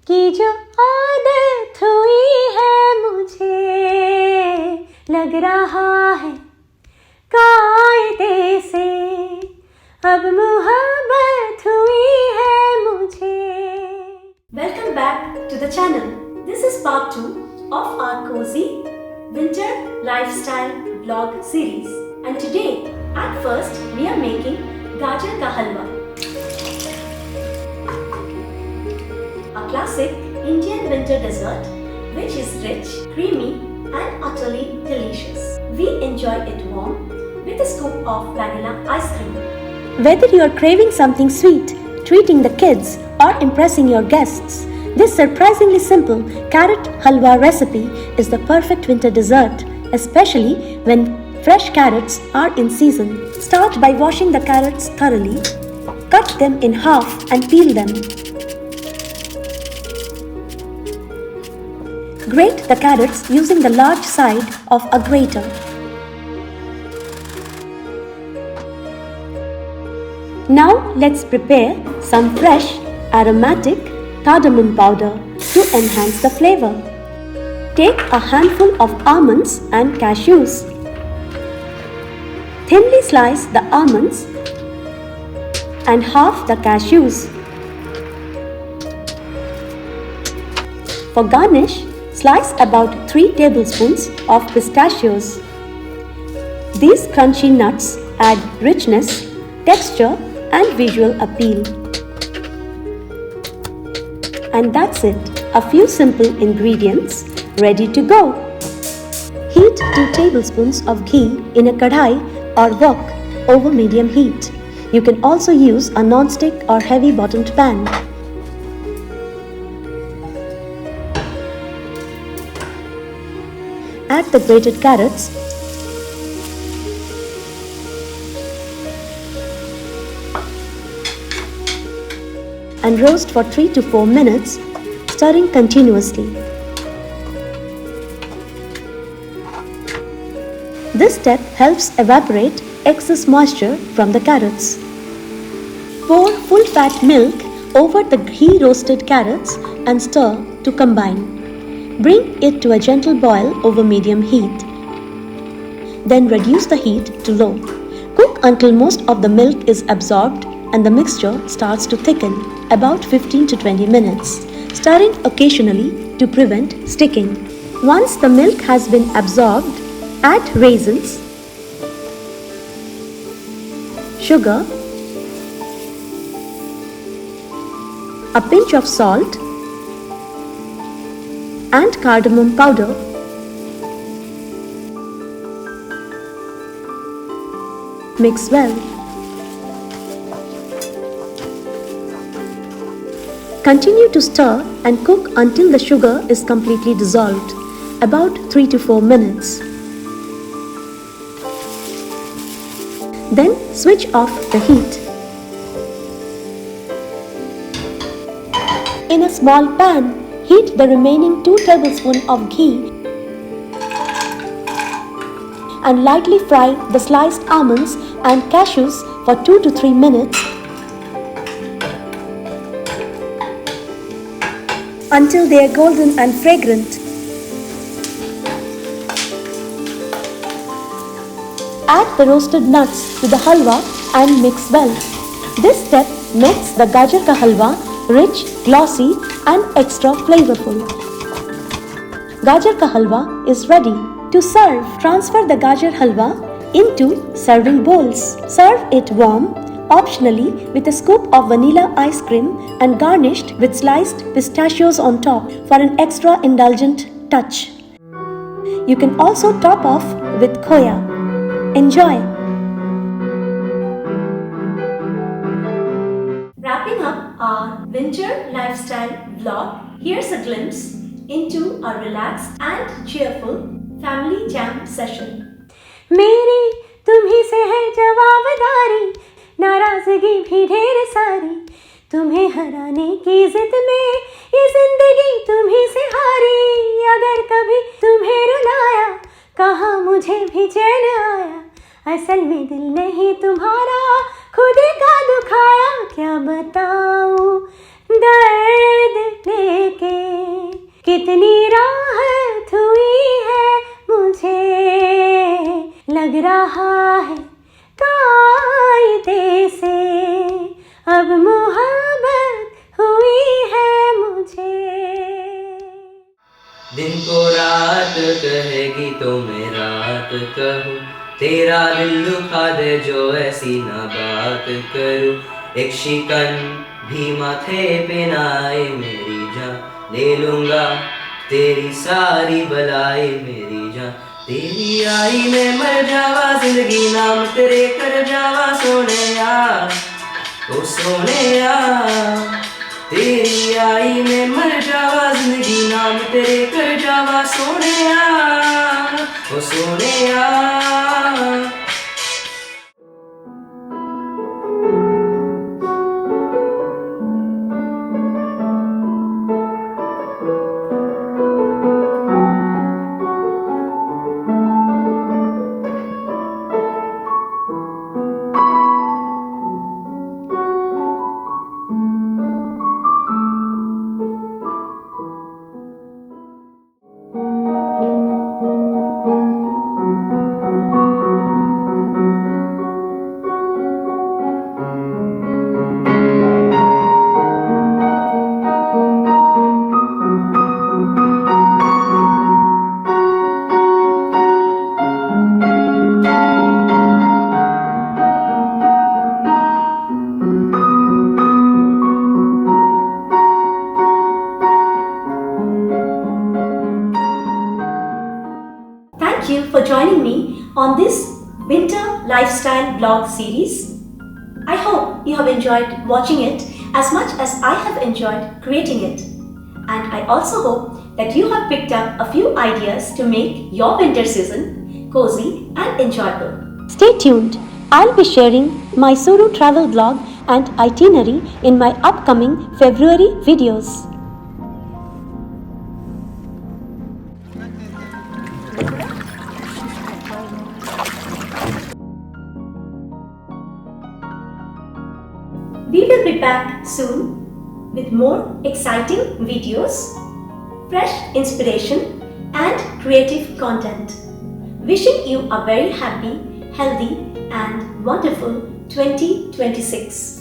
कि जो आदत हुई है मुझे, लग रहा है कायदे से अब मोहब्बत हुई है मुझे. Welcome back to the channel. This is part 2 of our cozy winter lifestyle vlog series. And today, at first, we are making Gajar Ka Halwa, a classic Indian winter dessert which is rich, creamy and utterly delicious. We enjoy it warm with a scoop of vanilla ice cream. Whether you are craving something sweet, treating the kids or impressing your guests, this surprisingly simple carrot halwa recipe is the perfect winter dessert, especially when fresh carrots are in season. Start by washing the carrots thoroughly. Cut them in half and peel them. Grate the carrots using the large side of a grater. Now let's prepare some fresh aromatic cardamom powder to enhance the flavor. Take a handful of almonds and cashews. Thinly slice the almonds and half the cashews. For garnish, slice about 3 tablespoons of pistachios. These crunchy nuts add richness, texture and visual appeal. And that's it, a few simple ingredients ready to go. Heat 2 tablespoons of ghee in a kadhai or wok over medium heat. You can also use a non-stick or heavy bottomed pan. Add the grated carrots and roast for 3 to 4 minutes, stirring continuously. This step helps evaporate excess moisture from the carrots. Pour full fat milk over the ghee roasted carrots and stir to combine. Bring it to a gentle boil over medium heat. Then reduce the heat to low. Cook until most of the milk is absorbed and the mixture starts to thicken, about 15 to 20 minutes, stirring occasionally to prevent sticking. Once the milk has been absorbed, add raisins, sugar, a pinch of salt, and cardamom powder. Mix well. Continue to stir and cook until the sugar is completely dissolved, about 3 to 4 minutes. Then switch off the heat. In a small pan, heat the remaining 2 tablespoons of ghee and lightly fry the sliced almonds and cashews for 2 to 3 minutes until they are golden and fragrant. Add the roasted nuts to the halwa and mix well. This step makes the Gajar Ka Halwa rich, glossy and extra flavorful. Gajar Ka Halwa is ready. To serve, transfer the Gajar Halwa into serving bowls. Serve it warm, optionally with a scoop of vanilla ice cream and garnished with sliced pistachios on top for an extra indulgent touch. You can also top off with khoya. Enjoy! Wrapping up our winter lifestyle vlog, here's a glimpse into a relaxed and cheerful family jam session. मेरी तुम्ही से है जवाबदारी, नाराजगी भी ढेर सारी, तुम्हें हराने की जिद में ये जिंदगी तुम्ही से हारी. अगर कभी तुम्हें रुलाया, कहा मुझे भी चैन आया, असल में दिल नहीं तुम्हारा, खुद का दुखाया. क्या बताऊं दर्द लेके कितनी राहत हुई है मुझे, लग रहा है कायदे से अब मोहब्बत हुई है मुझे। दिन को रात कहेगी तो मैं रात कहूँ, तेरा दिल दुखा दे जो ऐसी ना बात करूँ। एक शिकन भी माथे पे ना आए मेरी जान, ले लूँगा तेरी सारी बलाई मेरी जान। तेरी आई में मर जावा, जिंदगी नाम तेरे कर जावा सोनिया, ओ सोनिया। तेरी आई में मर जावा, जिंदगी नाम तेरे कर जावा सोनिया, ओ Sonia. Thank you for joining me on this winter lifestyle vlog series. I hope you have enjoyed watching it as much as I have enjoyed creating it. And I also hope that you have picked up a few ideas to make your winter season cozy and enjoyable. Stay tuned. I'll be sharing my solo travel vlog and itinerary in my upcoming February videos. We will be back soon with more exciting videos, fresh inspiration and creative content. Wishing you a very happy, healthy and wonderful 2026.